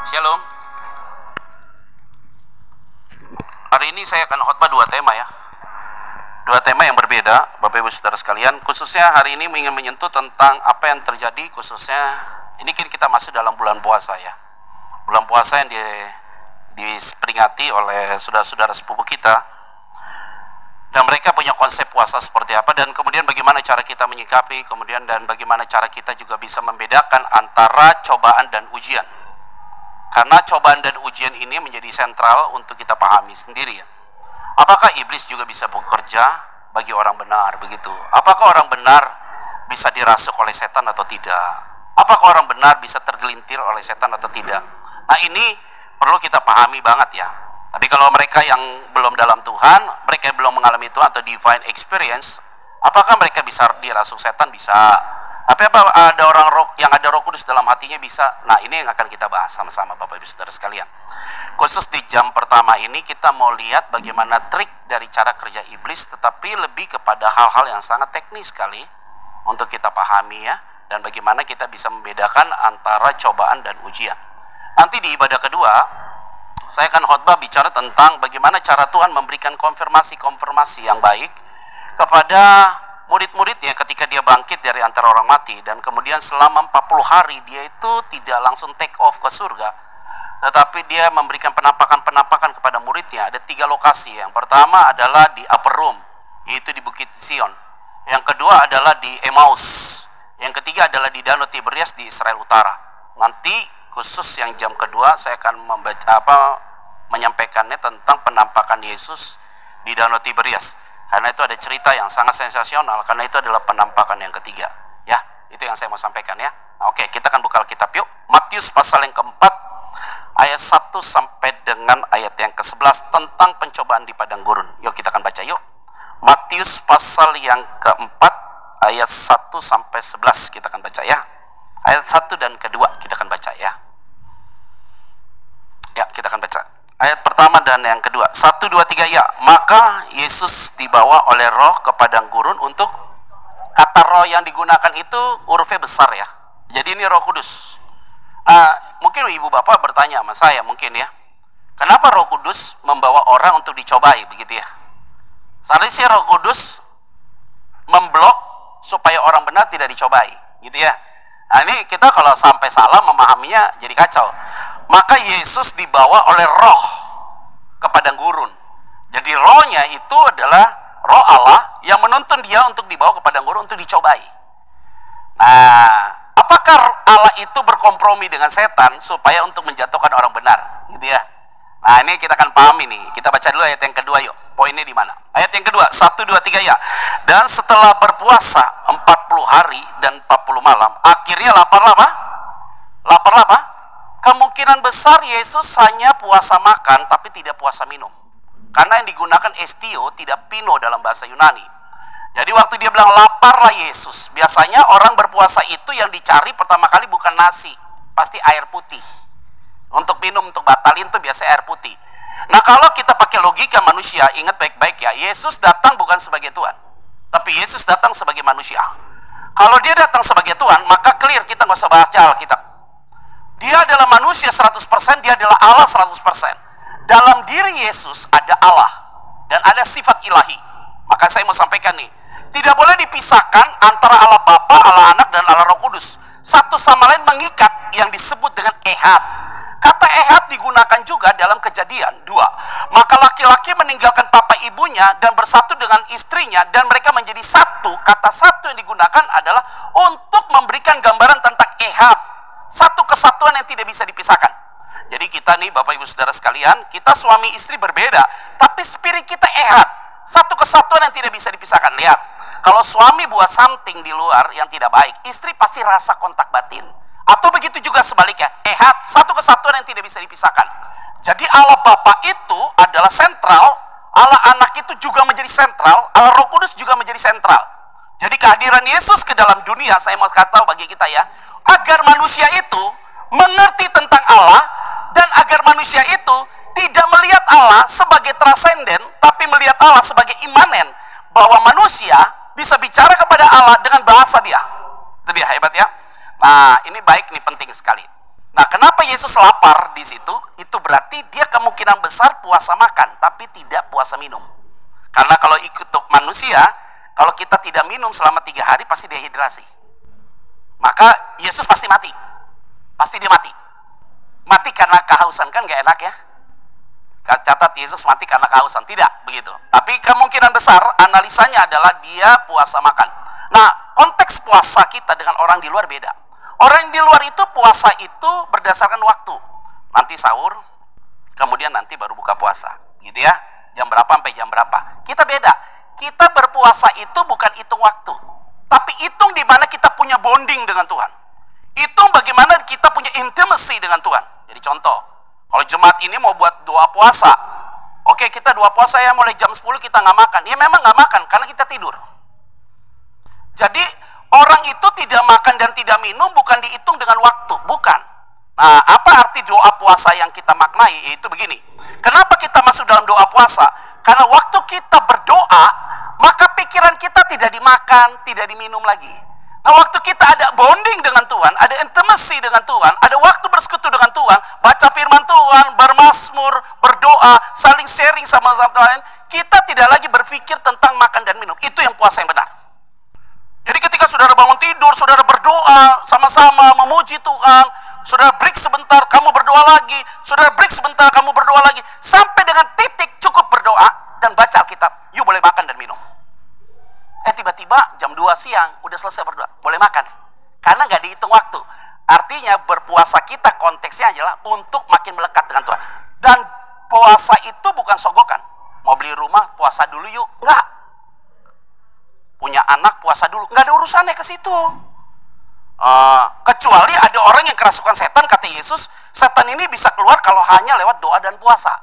Shalom. Hari ini saya akan khotbah dua tema ya. Dua tema yang berbeda, Bapak Ibu Saudara sekalian. Khususnya hari ini ingin menyentuh tentang apa yang terjadi khususnya ini kan kita masuk dalam bulan puasa ya. Bulan puasa yang diperingati oleh saudara-saudara sepupu kita. Dan mereka punya konsep puasa seperti apa dan kemudian bagaimana cara kita menyikapi, kemudian dan bagaimana cara kita juga bisa membedakan antara cobaan dan ujian. Karena cobaan dan ujian ini menjadi sentral untuk kita pahami sendiri ya. Apakah iblis juga bisa bekerja bagi orang benar begitu? Apakah orang benar bisa dirasuk oleh setan atau tidak? Apakah orang benar bisa tergelintir oleh setan atau tidak? Nah ini perlu kita pahami banget ya. Tapi kalau mereka yang belum dalam Tuhan, mereka yang belum mengalami Tuhan atau divine experience, apakah mereka bisa dirasuk setan? Bisa. Apa ada orang yang ada Roh Kudus dalam hatinya bisa? Nah ini yang akan kita bahas sama-sama Bapak Ibu Saudara sekalian. Khusus di jam pertama ini kita mau lihat bagaimana trik dari cara kerja iblis, tetapi lebih kepada hal-hal yang sangat teknis sekali untuk kita pahami ya, dan bagaimana kita bisa membedakan antara cobaan dan ujian. Nanti di ibadah kedua saya akan khotbah bicara tentang bagaimana cara Tuhan memberikan konfirmasi yang baik kepada murid-muridnya ketika dia bangkit dari antara orang mati, dan kemudian selama 40 hari dia itu tidak langsung take off ke surga, tetapi dia memberikan penampakan-penampakan kepada muridnya. Ada 3 lokasi. Yang pertama adalah di Upper Room, yaitu di Bukit Sion. Yang kedua adalah di Emmaus. Yang ketiga adalah di Danau Tiberias di Israel Utara. Nanti khusus yang jam kedua saya akan menyampaikannya tentang penampakan Yesus di Danau Tiberias. Karena itu ada cerita yang sangat sensasional, karena itu adalah penampakan yang ketiga. Ya, itu yang saya mau sampaikan ya. Nah, oke, kita akan buka Alkitab yuk. Matius pasal yang keempat, ayat 1 sampai dengan ayat yang ke-11 tentang pencobaan di padang gurun. Yuk kita akan baca yuk. Matius pasal yang keempat, ayat 1 sampai 11 kita akan baca ya. Ayat 1 dan kedua kita akan baca ya. Ya, kita akan baca. Ayat pertama dan yang kedua. 1, 2, 3 ya. Maka Yesus dibawa oleh Roh ke padang gurun untuk, kata roh yang digunakan itu hurufnya besar ya. Jadi ini Roh Kudus. Mungkin ibu bapak bertanya sama saya mungkin ya. Kenapa Roh Kudus membawa orang untuk dicobai begitu ya? Seharusnya Roh Kudus memblok supaya orang benar tidak dicobai gitu ya. Nah ini kita kalau sampai salah memahaminya jadi kacau. Maka Yesus dibawa oleh Roh ke padang gurun. Jadi rohnya itu adalah roh Allah yang menuntun dia untuk dibawa ke padang gurun untuk dicobai. Nah, apakah Allah itu berkompromi dengan setan supaya untuk menjatuhkan orang benar? Gitu ya. Nah ini kita akan pahami nih. Kita baca dulu ayat yang kedua yuk. Poinnya di mana? Ayat yang kedua, 1, 2, 3 ya. Dan setelah berpuasa 40 hari dan 40 malam, akhirnya lapar apa? Lapar apa? Kemungkinan besar Yesus hanya puasa makan tapi tidak puasa minum. Karena yang digunakan estio, tidak pino dalam bahasa Yunani. Jadi waktu dia bilang laparlah Yesus, biasanya orang berpuasa itu yang dicari pertama kali bukan nasi, pasti air putih. Untuk minum, untuk batalin tuh biasa air putih. Nah kalau kita pakai logika manusia, ingat baik-baik ya, Yesus datang bukan sebagai Tuhan, tapi Yesus datang sebagai manusia. Kalau dia datang sebagai Tuhan, maka clear kita nggak usah baca Alkitab. Dia adalah manusia 100%, dia adalah Allah 100%. Dalam diri Yesus ada Allah dan ada sifat ilahi. Maka saya mau sampaikan nih, tidak boleh dipisahkan antara Allah Bapa, Allah Anak, dan Allah Roh Kudus. Satu sama lain mengikat yang disebut dengan ehad. Kata ehad digunakan juga dalam Kejadian 2. Maka laki-laki meninggalkan papa ibunya dan bersatu dengan istrinya dan mereka menjadi satu. Kata satu yang digunakan adalah untuk memberikan gambaran tentang ehad. Satu kesatuan yang tidak bisa dipisahkan. Jadi kita nih Bapak Ibu Saudara sekalian, kita suami istri berbeda, tapi spirit kita ehad. Satu kesatuan yang tidak bisa dipisahkan. Lihat, kalau suami buat something di luar yang tidak baik, istri pasti rasa kontak batin. Atau begitu juga sebaliknya, ehad, satu kesatuan yang tidak bisa dipisahkan. Jadi Allah Bapa itu adalah sentral, Allah Anak itu juga menjadi sentral, Allah Roh Kudus juga menjadi sentral. Jadi kehadiran Yesus ke dalam dunia, saya mau kata bagi kita ya, agar manusia itu mengerti tentang Allah, dan agar manusia itu tidak melihat Allah sebagai transenden, tapi melihat Allah sebagai imanen, bahwa manusia bisa bicara kepada Allah dengan bahasa dia. Itu dia, hebat ya. Nah, ini baik nih, penting sekali. Nah, kenapa Yesus lapar di situ? Itu berarti dia kemungkinan besar puasa makan, tapi tidak puasa minum. Karena kalau ikut manusia, kalau kita tidak minum selama 3 hari pasti dehidrasi. Maka Yesus pasti mati. Pasti dia mati. Mati karena kehausan, kan gak enak ya? Catat Yesus mati karena kehausan. Tidak begitu. Tapi kemungkinan besar analisanya adalah dia puasa makan. Nah, konteks puasa kita dengan orang di luar beda. Orang di luar itu puasa itu berdasarkan waktu. Nanti sahur, kemudian nanti baru buka puasa. Gitu ya. Jam berapa sampai jam berapa. Kita beda. Kita berpuasa itu bukan hitung waktu. Tapi hitung di mana kita punya bonding dengan Tuhan. Hitung bagaimana kita punya intimacy dengan Tuhan. Jadi contoh, kalau jemaat ini mau buat doa puasa. Oke, kita doa puasa ya mulai jam 10 kita nggak makan. Ya memang nggak makan karena kita tidur. Jadi orang itu tidak makan dan tidak minum bukan dihitung dengan waktu, bukan. Nah, apa arti doa puasa yang kita maknai? Yaitu begini. Kenapa kita masuk dalam doa puasa? Karena waktu kita berdoa, maka pikiran kita tidak dimakan, tidak diminum lagi. Nah, waktu kita ada bonding dengan Tuhan, ada intimacy dengan Tuhan, ada waktu bersekutu dengan Tuhan, baca firman Tuhan, bermazmur, berdoa, saling sharing sama lain, kita tidak lagi berpikir tentang makan dan minum. Itu yang puasa yang benar. Jadi ketika saudara bangun tidur, saudara berdoa sama-sama memuji Tuhan, saudara break sebentar, kamu berdoa lagi, saudara break sebentar, kamu berdoa lagi, sampai dengan titik cukup berdoa dan baca Alkitab, yuk boleh makan dan minum. Tiba-tiba jam 2 siang udah selesai berdoa, boleh makan. Karena nggak dihitung waktu. Artinya berpuasa kita konteksnya adalah untuk makin melekat dengan Tuhan. Dan puasa itu bukan sogokan. Mau beli rumah, puasa dulu yuk. Enggak. Punya anak, puasa dulu. Nggak ada urusannya ke situ. Kecuali ada orang yang kerasukan setan, kata Yesus, setan ini bisa keluar kalau hanya lewat doa dan puasa.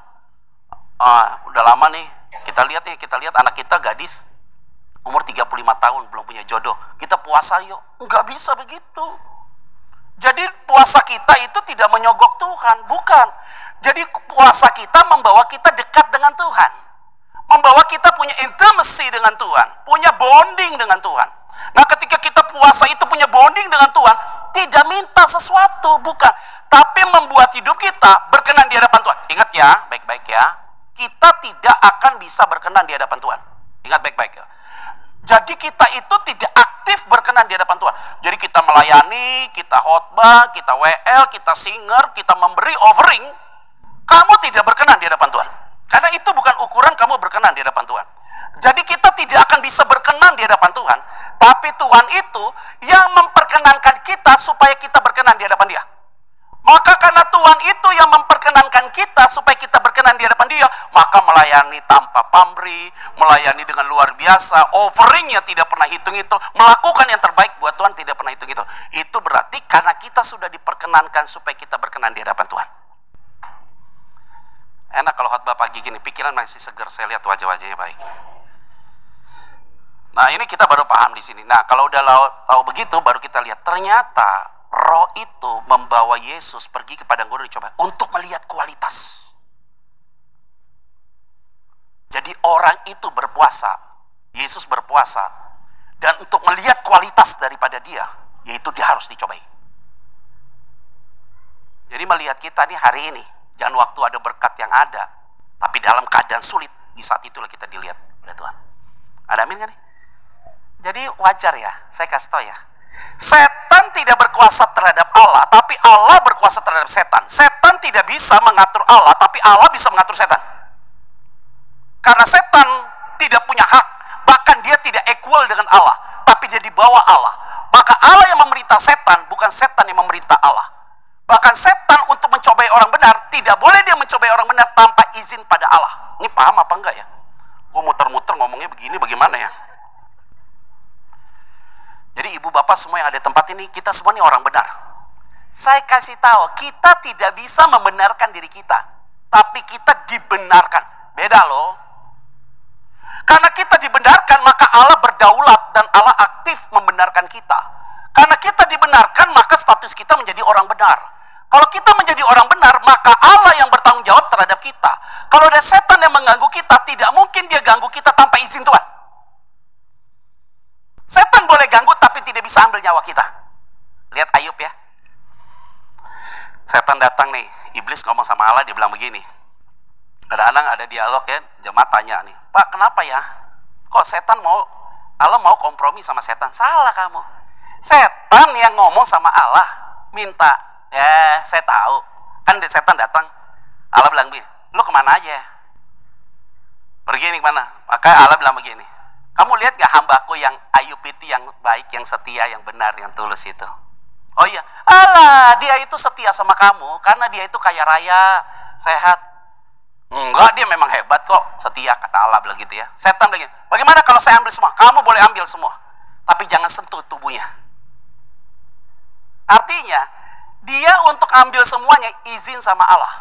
Udah lama nih, kita lihat anak kita gadis, umur 35 tahun, belum punya jodoh. Kita puasa yuk. Nggak bisa begitu. Jadi puasa kita itu tidak menyogok Tuhan, bukan. Jadi puasa kita membawa kita dekat dengan Tuhan. Membawa kita punya intimacy dengan Tuhan, punya bonding dengan Tuhan. Nah, ketika kita puasa itu punya bonding dengan Tuhan, tidak minta sesuatu, bukan. Tapi membuat hidup kita berkenan di hadapan Tuhan. Ingat ya, baik-baik ya. Kita tidak akan bisa berkenan di hadapan Tuhan. Ingat baik-baik ya. Jadi kita itu tidak aktif berkenan di hadapan Tuhan. Jadi kita melayani, kita khotbah, kita WL, kita singer, kita memberi offering. Kamu tidak berkenan di hadapan Tuhan. Karena itu bukan ukuran kamu berkenan di hadapan Tuhan. Jadi kita tidak akan bisa berkenan di hadapan Tuhan. Tapi Tuhan itu yang memperkenankan kita supaya kita berkenan di hadapan Dia. Maka karena Tuhan itu yang memperkenankan kita supaya kita berkenan di hadapan Dia, maka melayani tanpa pamrih, melayani dengan luar biasa, offeringnya tidak pernah hitung-hitung, melakukan yang terbaik buat Tuhan tidak pernah hitung-hitung. Itu berarti karena kita sudah diperkenankan supaya kita berkenan di hadapan Tuhan. Enak kalau khotbah pagi gini, pikiran masih segar, saya lihat wajah-wajahnya baik. Nah, ini kita baru paham di sini. Nah, kalau udah tahu begitu, baru kita lihat ternyata Roh itu membawa Yesus pergi ke padang gurun dicoba untuk melihat kualitas. Jadi orang itu berpuasa, Yesus berpuasa, dan untuk melihat kualitas daripada dia, yaitu dia harus dicobai. Jadi melihat kita nih hari ini, jangan waktu ada berkat yang ada, tapi dalam keadaan sulit, di saat itulah kita dilihat oleh Tuhan. Ada amin kan nih? Jadi wajar ya, saya kasih tahu ya. Setan tidak berkuasa terhadap Allah, tapi Allah berkuasa terhadap setan. Setan tidak bisa mengatur Allah, tapi Allah bisa mengatur setan. Karena setan tidak punya hak, bahkan dia tidak equal dengan Allah, tapi dia di bawah Allah. Maka Allah yang memerintah setan, bukan setan yang memerintah Allah. Bahkan setan untuk mencobai orang benar, tidak boleh dia mencobai orang benar tanpa izin pada Allah. Ini paham apa enggak ya? Gue muter-muter ngomongnya begini, bagaimana ya? Jadi ibu bapak semua yang ada di tempat ini, kita semua ini orang benar. Saya kasih tahu, kita tidak bisa membenarkan diri kita, tapi kita dibenarkan. Beda loh. Karena kita dibenarkan, maka Allah berdaulat dan Allah aktif membenarkan kita. Karena kita dibenarkan, maka status kita menjadi orang benar. Kalau kita menjadi orang benar, maka Allah yang bertanggung jawab terhadap kita. Kalau ada setan yang mengganggu kita, tidak mungkin dia ganggu kita tanpa izin Tuhan. Setan boleh ganggu tapi tidak bisa ambil nyawa kita. Lihat Ayub ya. Setan datang nih, iblis ngomong sama Allah, dia bilang begini. Kadang-kadang ada dialog ya, jemaat tanya nih, Pak kenapa ya? Kok Allah mau kompromi sama setan? Salah kamu. Setan yang ngomong sama Allah, minta. Ya, saya tahu. Kan setan datang, Allah bilang begini, lu kemana aja? Pergi nih kemana? Maka Allah bilang begini, kamu lihat gak hambaku yang Ayub itu, yang baik, yang setia, yang benar, yang tulus itu? Oh iya, Allah dia itu setia sama kamu karena dia itu kaya raya, sehat. Enggak, dia memang hebat kok, setia, kata Allah bilang gitu ya. Setan bilang gini, bagaimana kalau saya ambil semua? Kamu boleh ambil semua, tapi jangan sentuh tubuhnya. Artinya, dia untuk ambil semuanya izin sama Allah.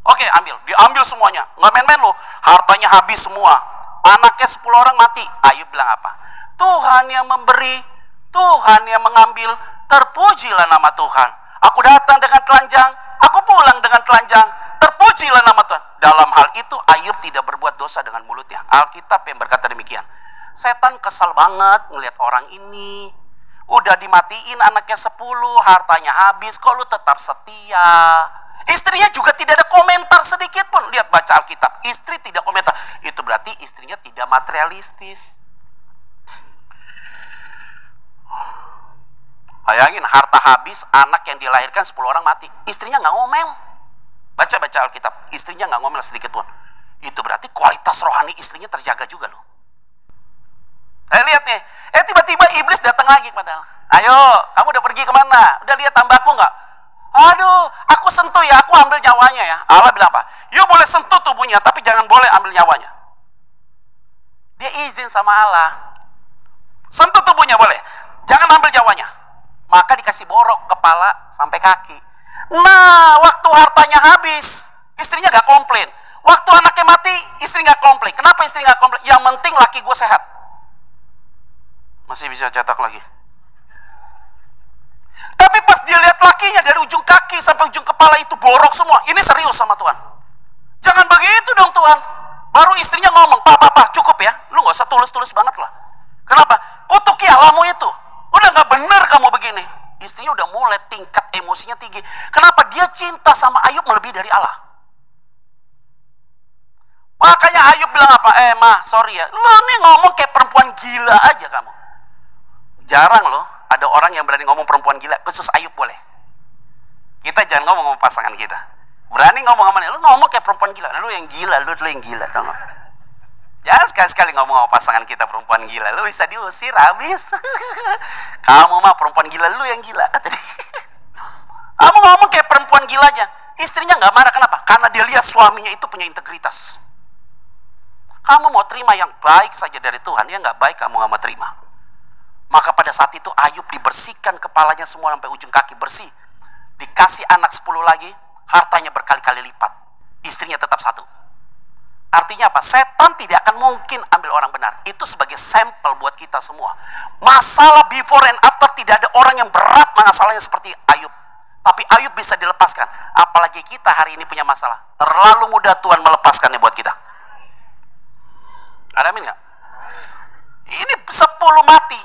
Oke, diambil semuanya. Nggak main-main loh, hartanya habis semua. Anaknya 10 orang mati. Ayub bilang apa? Tuhan yang memberi, Tuhan yang mengambil, terpujilah nama Tuhan. Aku datang dengan telanjang, aku pulang dengan telanjang, terpujilah nama Tuhan. Dalam hal itu Ayub tidak berbuat dosa dengan mulutnya. Alkitab yang berkata demikian. Setan kesal banget ngelihat orang ini. Udah dimatiin anaknya 10, hartanya habis, kok lu tetap setia? Istrinya juga tidak ada komentar sedikit pun. Lihat, baca Alkitab, istri tidak komentar. Itu berarti istrinya tidak materialistis. Bayangin, harta habis, anak yang dilahirkan 10 orang mati. Istrinya nggak ngomel. Baca Alkitab, istrinya nggak ngomel sedikit pun. Itu berarti kualitas rohani istrinya terjaga juga loh. Lihat nih, tiba-tiba iblis datang lagi padahal. Ayo, kamu udah pergi kemana? Udah lihat hambaku nggak? Aduh, aku sentuh ya, aku ambil nyawanya ya. Allah bilang apa? You boleh sentuh tubuhnya, tapi jangan boleh ambil nyawanya. Dia izin sama Allah. Sentuh tubuhnya boleh, jangan ambil nyawanya. Maka dikasih borok kepala sampai kaki. Nah, waktu hartanya habis, istrinya gak komplain. Waktu anaknya mati, istri gak komplain. Kenapa istri gak komplain? Yang penting laki gue sehat. Masih bisa cetak lagi. Tapi pas dia lihat lakinya dari ujung kaki sampai ujung kepala itu borok semua, ini serius sama Tuhan. Jangan begitu dong Tuhan. Baru istrinya ngomong, Pak, cukup ya. Lu gak usah tulus-tulus banget lah. Kenapa? Kutuki Allahmu itu. Udah gak benar kamu begini. Istrinya udah mulai tingkat emosinya tinggi. Kenapa? Dia cinta sama Ayub melebihi dari Allah. Makanya Ayub bilang apa? Mah, sorry ya. Lu nih ngomong kayak perempuan gila aja kamu. Jarang loh ada orang yang berani ngomong perempuan gila, khusus Ayub boleh. Kita jangan ngomong sama pasangan kita. Berani ngomong sama dia, lu ngomong kayak perempuan gila. Lu yang gila, lu yang gila dong. Jangan sekali-sekali ngomong sama pasangan kita perempuan gila, lu bisa diusir habis. Kamu mah perempuan gila, lu yang gila kata dia. Kamu ngomong kayak perempuan gila aja. Istrinya nggak marah, kenapa? Karena dia lihat suaminya itu punya integritas. Kamu mau terima yang baik saja dari Tuhan, ya nggak baik kamu nggak mau terima. Maka pada saat itu Ayub dibersihkan kepalanya semua sampai ujung kaki bersih. Dikasih anak 10 lagi, hartanya berkali-kali lipat. Istrinya tetap satu. Artinya apa? Setan tidak akan mungkin ambil orang benar. Itu sebagai sampel buat kita semua. Masalah before and after, tidak ada orang yang berat masalahnya seperti Ayub. Tapi Ayub bisa dilepaskan. Apalagi kita hari ini punya masalah. Terlalu mudah Tuhan melepaskannya buat kita. Ada amin gak? Ini 10 mati.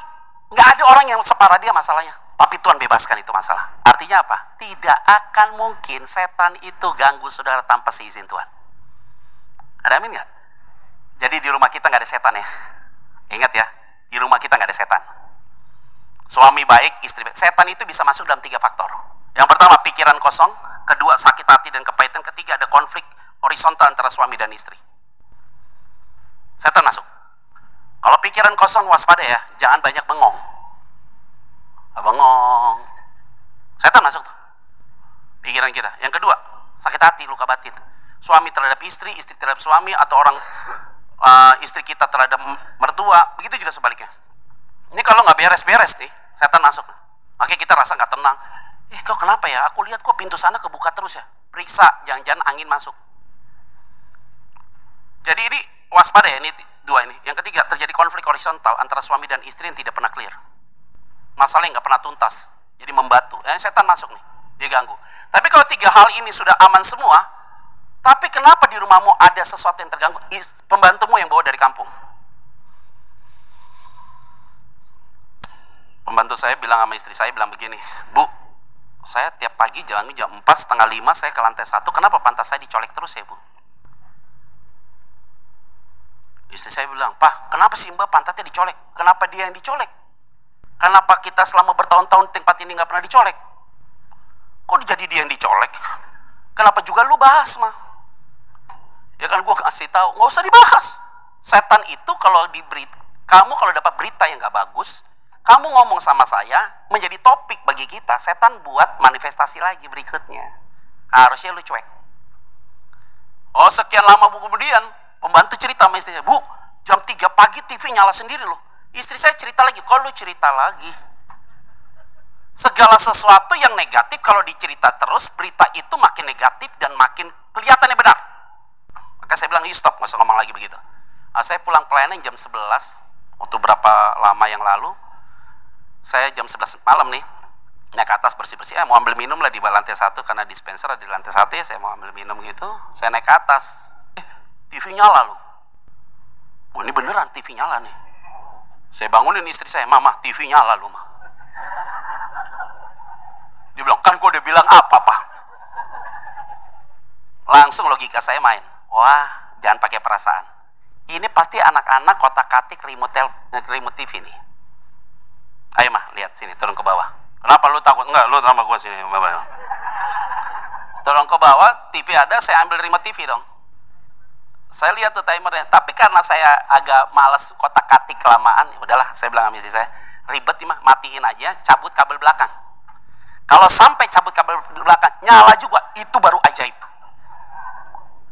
Nggak ada orang yang separah dia masalahnya. Tapi Tuhan bebaskan itu masalah. Artinya apa? Tidak akan mungkin setan itu ganggu saudara tanpa seizin Tuhan. Ada amin nggak? Jadi di rumah kita nggak ada setan ya. Ingat ya, di rumah kita nggak ada setan. Suami baik, istri baik. Setan itu bisa masuk dalam 3 faktor. Yang pertama, pikiran kosong. Kedua, sakit hati dan kepahitan. Ketiga, ada konflik horizontal antara suami dan istri. Setan masuk. Kalau pikiran kosong, waspada ya, jangan banyak bengong. Bengong. Setan masuk tuh. Pikiran kita. Yang kedua, sakit hati, luka batin. Suami terhadap istri, istri terhadap suami, atau orang istri kita terhadap mertua, begitu juga sebaliknya. Ini kalau nggak beres-beres nih, setan masuk. Makanya kita rasa nggak tenang. Kok kenapa ya? Aku lihat kok pintu sana kebuka terus ya. Periksa, jangan-jangan angin masuk. Jadi ini waspada ya, ini 2 ini. Yang ketiga, terjadi konflik horizontal antara suami dan istri yang tidak pernah clear. Masalah yang nggak pernah tuntas. Jadi membatu. Setan masuk nih, dia ganggu. Tapi kalau 3 hal ini sudah aman semua, tapi kenapa di rumahmu ada sesuatu yang terganggu? Pembantumu yang bawa dari kampung. Pembantu saya bilang sama istri saya, bilang begini, Bu, Saya tiap pagi jam 4, setengah 5 saya ke lantai 1. Kenapa pantat saya dicolek terus ya Bu? Istri saya bilang, Pak, kenapa sih Mbak pantatnya dicolek? Kenapa dia yang dicolek? Kenapa kita selama bertahun-tahun tempat ini nggak pernah dicolek? Kok jadi dia yang dicolek? Kenapa juga lu bahas mah? Ya kan gue kasih tahu, nggak usah dibahas. Setan itu kalau kamu kalau dapat berita yang nggak bagus, kamu ngomong sama saya menjadi topik bagi kita. Setan buat manifestasi lagi berikutnya. Harusnya lu cuek. Oh sekian lama Bu kemudian pembantu cerita sama istrinya, Bu, jam 3 pagi TV nyala sendiri loh. Istri saya cerita lagi, kok lu cerita lagi? Segala sesuatu yang negatif kalau dicerita terus, berita itu makin negatif dan makin kelihatannya benar. Maka saya bilang, stop, nggak usah ngomong lagi begitu. Nah, saya pulang pelayanan jam 11, waktu berapa lama yang lalu, saya jam 11 malam nih, naik ke atas bersih-bersih, mau ambil minum lah di lantai 1, karena dispenser ada di lantai 1 ya, saya mau ambil minum gitu, saya naik ke atas. TV nyala loh. Oh ini beneran TV nyala nih. Saya bangunin istri saya, Mama TV nyala loh Ma. Dia bilang, kan gua udah bilang apa Pak? Langsung logika saya main. Wah jangan pakai perasaan. Ini pasti anak-anak kotak-katik remote TV nih. Ayo Ma, lihat sini, turun ke bawah. Kenapa lu takut? Enggak, lu sama gua sini. Turun ke bawah, TV ada, saya ambil remote TV dong. Saya lihat tuh timernya, tapi karena saya agak males kotak-katik kelamaan, udahlah, saya bilang sama istri saya, ribet nih mah, matiin aja, cabut kabel belakang. Kalau sampai cabut kabel belakang, nyala juga, itu baru ajaib.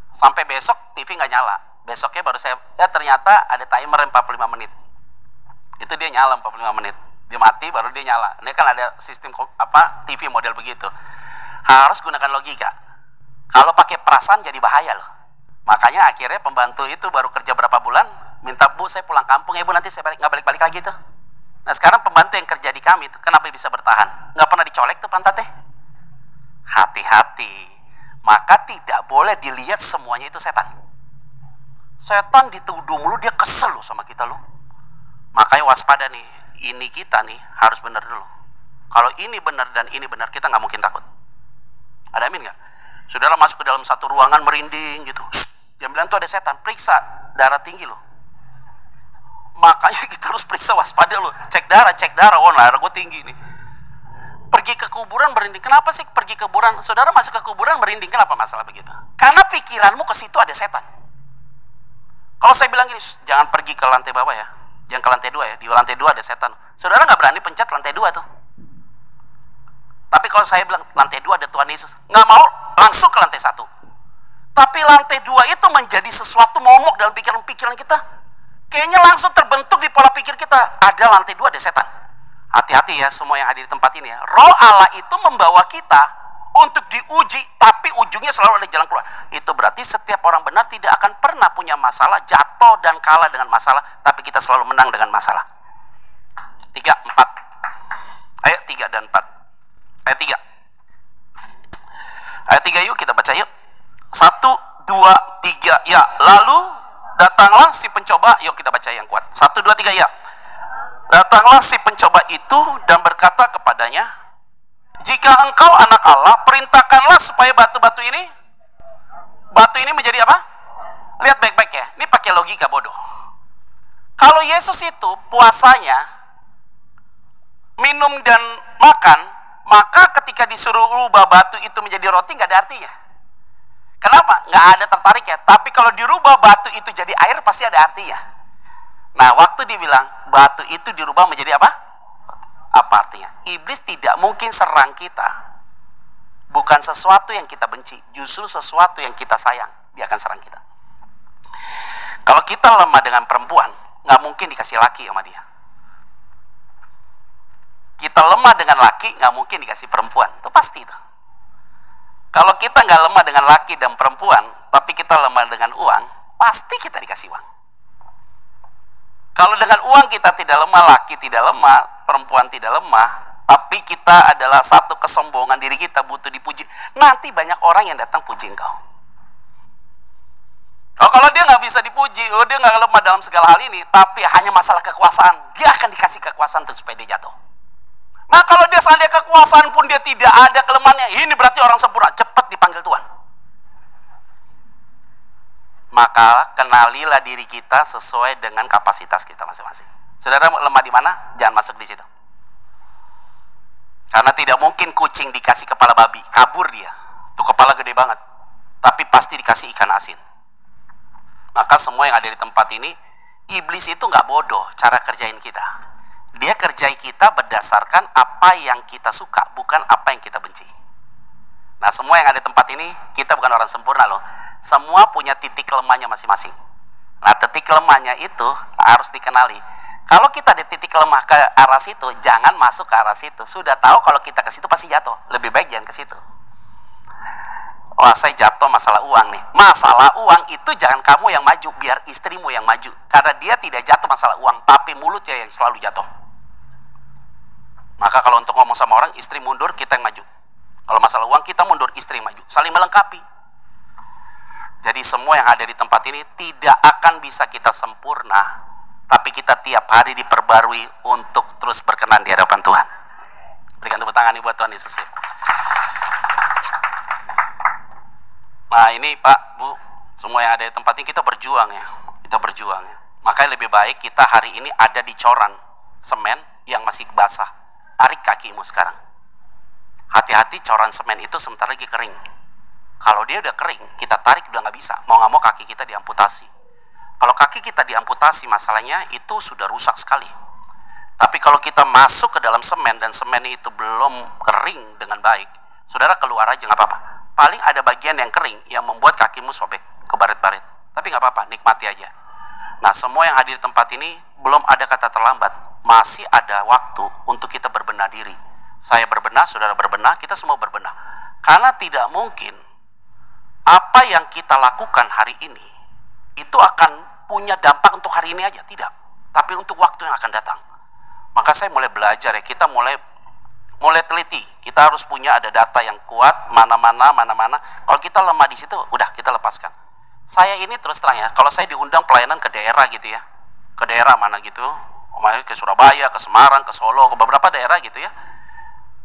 Sampai besok TV nggak nyala, besoknya baru saya, ya ternyata ada timer 45 menit. Itu dia nyala 45 menit, dia mati baru dia nyala. Ini kan ada sistem TV model begitu. Harus gunakan logika. Kalau pakai perasaan jadi bahaya loh. Makanya akhirnya pembantu itu baru kerja berapa bulan, minta Bu saya pulang kampung ya Bu, nanti saya nggak balik-balik lagi tuh. Nah sekarang pembantu yang kerja di kami itu kenapa bisa bertahan? Nggak pernah dicolek tuh pantatnya. Hati-hati, maka tidak boleh dilihat semuanya itu setan. Setan dituduh mulu, dia kesel loh sama kita loh. Makanya waspada nih, ini kita nih harus benar dulu. Kalau ini benar dan ini benar, kita nggak mungkin takut. Ada amin nggak? Saudara masuk ke dalam satu ruangan merinding gitu. Jam 9 tuh ada setan, periksa darah tinggi loh. Makanya kita harus periksa, waspada loh. Cek darah, oh darah gue tinggi nih. Pergi ke kuburan merinding, kenapa sih pergi ke kuburan? Saudara masuk ke kuburan merinding, kenapa masalah begitu? Karena pikiranmu ke situ ada setan. Kalau saya bilang gini, jangan pergi ke lantai bawah ya, jangan ke lantai 2 ya, di lantai 2 ada setan. Saudara nggak berani pencet lantai 2 tuh. Tapi kalau saya bilang lantai 2 ada Tuhan Yesus, nggak mau, langsung ke lantai 1. Tapi lantai 2 itu menjadi sesuatu momok dalam pikiran-pikiran kita. Kayaknya langsung terbentuk di pola pikir kita, ada lantai 2 ada setan. Hati-hati ya semua yang ada di tempat ini ya. Roh Allah itu membawa kita untuk diuji, tapi ujungnya selalu ada jalan keluar. Itu berarti setiap orang benar tidak akan pernah punya masalah, jatuh dan kalah dengan masalah, tapi kita selalu menang dengan masalah. 3, 4. Ayo 3 dan 4. Ayat 3. Ayat 3 yuk kita baca yuk. 1, 2, 3 ya. Lalu datanglah si pencoba, yuk kita baca yang kuat. 1, 2, 3 ya. Datanglah si pencoba itu dan berkata kepadanya, jika engkau anak Allah, perintahkanlah supaya batu-batu ini menjadi apa? Lihat baik-baik ya, ini pakai logika bodoh. Kalau Yesus itu puasanya minum dan makan, maka ketika disuruh rubah batu itu menjadi roti nggak ada artinya. Kenapa? Nggak ada tertarik ya. Tapi kalau dirubah batu itu jadi air pasti ada artinya. Nah waktu dibilang batu itu dirubah menjadi apa? Apa artinya? Iblis tidak mungkin serang kita. Bukan sesuatu yang kita benci, justru sesuatu yang kita sayang, dia akan serang kita. Kalau kita lemah dengan perempuan, nggak mungkin dikasih laki sama dia. Kita lemah dengan laki, nggak mungkin dikasih perempuan, itu pasti itu. Kalau kita nggak lemah dengan laki dan perempuan, tapi kita lemah dengan uang, pasti kita dikasih uang. Kalau dengan uang kita tidak lemah, laki tidak lemah, perempuan tidak lemah, tapi kita adalah satu kesombongan diri kita butuh dipuji, nanti banyak orang yang datang puji engkau. Kalau dia nggak bisa dipuji, dia nggak lemah dalam segala hal ini, tapi hanya masalah kekuasaan, dia akan dikasih kekuasaan untuk supaya dia jatuh. Nah kalau dia seandainya kekuasaan pun dia tidak ada kelemahannya, ini berarti orang sempurna, cepat dipanggil Tuhan. Maka kenalilah diri kita sesuai dengan kapasitas kita masing-masing. Saudara lemah di mana? Jangan masuk di situ. Karena tidak mungkin kucing dikasih kepala babi, kabur dia. Tuh kepala gede banget. Tapi pasti dikasih ikan asin. Maka semua yang ada di tempat ini, iblis itu nggak bodoh cara kerjain kita. Dia kerjai kita berdasarkan apa yang kita suka, bukan apa yang kita benci. Nah semua yang ada di tempat ini, kita bukan orang sempurna loh. Semua punya titik lemahnya masing-masing. Nah titik lemahnya itu harus dikenali. Kalau kita di titik lemah ke arah situ, jangan masuk ke arah situ. Sudah tahu kalau kita ke situ pasti jatuh. Lebih baik jangan ke situ. Wah saya jatuh masalah uang nih. Masalah uang itu jangan kamu yang maju, biar istrimu yang maju. Karena dia tidak jatuh masalah uang, tapi mulutnya yang selalu jatuh. Maka kalau untuk ngomong sama orang, istri mundur, kita yang maju. Kalau masalah uang, kita mundur, istri yang maju. Saling melengkapi. Jadi semua yang ada di tempat ini tidak akan bisa kita sempurna, tapi kita tiap hari diperbarui untuk terus berkenan di hadapan Tuhan. Berikan tepuk tangan buat Tuhan Yesus. Nah ini Pak, Bu, semua yang ada di tempat ini kita berjuang ya. Kita berjuang ya. Makanya lebih baik kita hari ini ada di coran semen yang masih basah. Tarik kakimu sekarang. Hati-hati coran semen itu sebentar lagi kering. Kalau dia udah kering, kita tarik udah nggak bisa. Mau nggak mau kaki kita diamputasi. Kalau kaki kita diamputasi, masalahnya itu sudah rusak sekali. Tapi kalau kita masuk ke dalam semen dan semen itu belum kering dengan baik, saudara keluar aja nggak apa-apa. Paling ada bagian yang kering yang membuat kakimu sobek ke baret-baret. Tapi nggak apa-apa, nikmati aja. Nah semua yang hadir di tempat ini belum ada kata terlambat. Masih ada waktu untuk kita berbenah diri. Saya berbenah, saudara berbenah, kita semua berbenah. Karena tidak mungkin apa yang kita lakukan hari ini itu akan punya dampak untuk hari ini aja, tidak. Tapi untuk waktu yang akan datang. Maka saya mulai belajar ya, kita mulai teliti. Kita harus punya ada data yang kuat, mana-mana. Kalau kita lemah di situ, udah kita lepaskan. Saya ini terus terang ya, kalau saya diundang pelayanan ke daerah gitu ya, ke daerah mana gitu, ke Surabaya, ke Semarang, ke Solo, ke beberapa daerah gitu ya.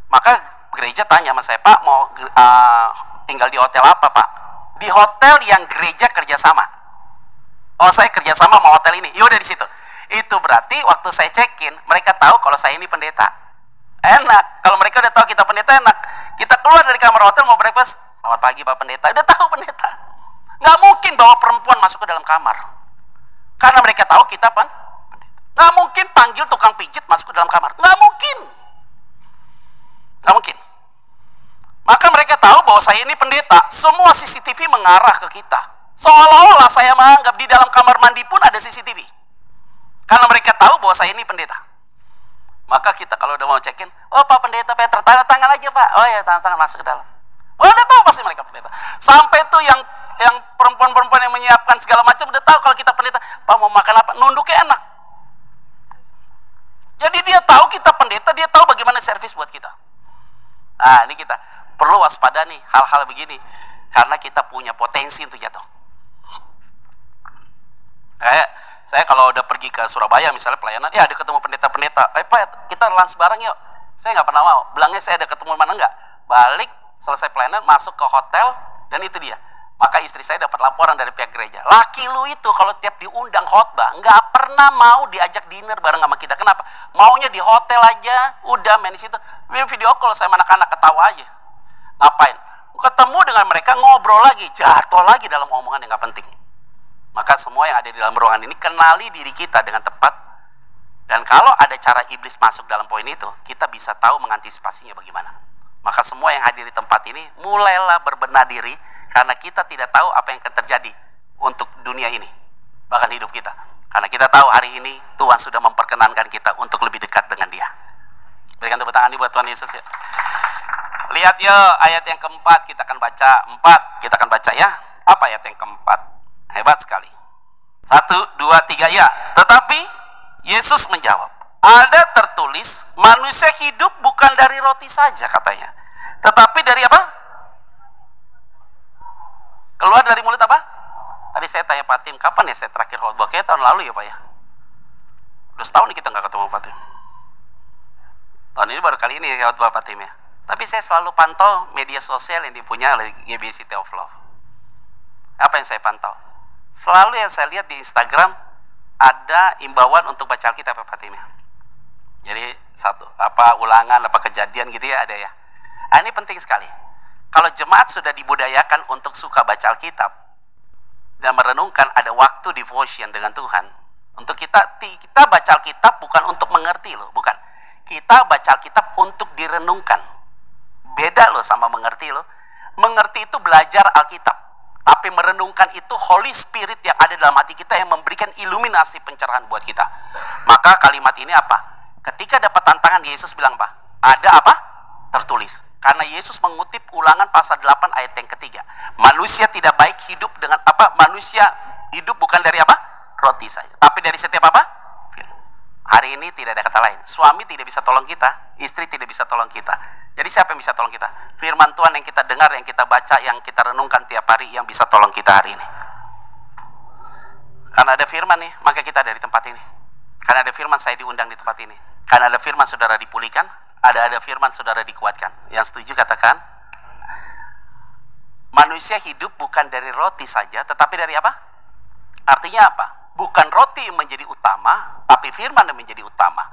Maka gereja tanya sama saya, Pak mau tinggal di hotel apa Pak? Di hotel yang gereja kerjasama. Oh saya kerjasama sama hotel ini, yaudah di situ. Itu berarti waktu saya check-in, mereka tahu kalau saya ini pendeta. Enak, kalau mereka udah tahu kita pendeta enak. Kita keluar dari kamar hotel mau breakfast, selamat pagi Pak Pendeta, udah tahu pendeta. Nggak mungkin bawa perempuan masuk ke dalam kamar. Karena mereka tahu kita pendeta. Nggak mungkin panggil tukang pijit masuk ke dalam kamar. Nggak mungkin. Nggak mungkin. Maka mereka tahu bahwa saya ini pendeta. Semua CCTV mengarah ke kita. Seolah-olah saya menganggap di dalam kamar mandi pun ada CCTV. Karena mereka tahu bahwa saya ini pendeta. Maka kita kalau udah mau check-in, oh Pak Pendeta Petra, tanda tangan aja Pak. Oh ya, tanda tangan masuk ke dalam. Wah, udah tahu pasti mereka pendeta. Sampai tuh yang perempuan-perempuan yang menyiapkan segala macam udah tahu kalau kita pendeta. Pak mau makan apa? Nunduknya enak. Jadi dia tahu kita pendeta, dia tahu bagaimana servis buat kita. Nah, ini kita perlu waspada nih hal-hal begini karena kita punya potensi untuk jatuh. Kayak saya kalau udah pergi ke Surabaya misalnya pelayanan, ya ada ketemu pendeta-pendeta, Pak kita lunch bareng yuk. Saya nggak pernah mau, bilangnya saya ada ketemu mana enggak. Balik selesai pelayanan masuk ke hotel dan itu dia. Maka istri saya dapat laporan dari pihak gereja. Laki lu itu kalau tiap diundang khotbah nggak pernah mau diajak dinner bareng sama kita. Kenapa? Maunya di hotel aja, udah main di situ. Video call saya sama anak-anak ketawa aja. Ngapain? Ketemu dengan mereka ngobrol lagi, jatuh lagi dalam omongan yang nggak penting. Maka semua yang ada di dalam ruangan ini kenali diri kita dengan tepat. Dan kalau ada cara iblis masuk dalam poin itu, kita bisa tahu mengantisipasinya bagaimana. Maka semua yang hadir di tempat ini mulailah berbenah diri karena kita tidak tahu apa yang akan terjadi untuk dunia ini, bahkan hidup kita. Karena kita tahu hari ini Tuhan sudah memperkenankan kita untuk lebih dekat dengan Dia. Berikan tepuk tangan buat Tuhan Yesus ya. Lihat ya ayat yang keempat kita akan baca. 4 kita akan baca ya. Apa ayat yang keempat? Hebat sekali. 1, 2, 3 ya. Tetapi Yesus menjawab, ada tertulis manusia hidup bukan dari roti saja katanya, tetapi dari apa? Keluar dari mulut apa? Tadi saya tanya Pak Tim, kapan ya saya terakhir khotbah? Kayaknya tahun lalu ya Pak ya. Udah setahun nih kita nggak ketemu Pak Tim. Tahun ini baru kali ini ya Bapak tim ya. Tapi saya selalu pantau media sosial yang dipunya oleh GBI City of Love. Apa yang saya pantau? Selalu yang saya lihat di Instagram ada imbauan untuk baca Alkitab Bapak tim ya. Jadi ulangan kejadian gitu ya ada ya. Nah, ini penting sekali. Kalau jemaat sudah dibudayakan untuk suka baca Alkitab dan merenungkan, ada waktu devotion dengan Tuhan. Untuk kita baca Alkitab bukan untuk mengerti loh, bukan. Kita baca Alkitab untuk direnungkan. Beda loh sama mengerti loh. Mengerti itu belajar Alkitab. Tapi merenungkan itu Holy Spirit yang ada dalam hati kita yang memberikan iluminasi pencerahan buat kita. Maka kalimat ini apa? Ketika dapat tantangan, Yesus bilang apa? Ada apa? Tertulis. Karena Yesus mengutip Ulangan pasal 8 ayat yang ketiga. Manusia tidak baik hidup dengan apa? Manusia hidup bukan dari apa? Roti saja. Tapi dari setiap apa? Hari ini tidak ada kata lain. Suami tidak bisa tolong kita, istri tidak bisa tolong kita. Jadi siapa yang bisa tolong kita? Firman Tuhan yang kita dengar, yang kita baca, yang kita renungkan tiap hari, yang bisa tolong kita hari ini. Karena ada firman nih, maka kita ada di tempat ini. Karena ada firman, saya diundang di tempat ini. Karena ada firman, saudara dipulihkan. Ada firman, saudara dikuatkan. Yang setuju katakan. Manusia hidup bukan dari roti saja, tetapi dari apa? Artinya apa? Bukan roti yang menjadi utama, tapi firman yang menjadi utama.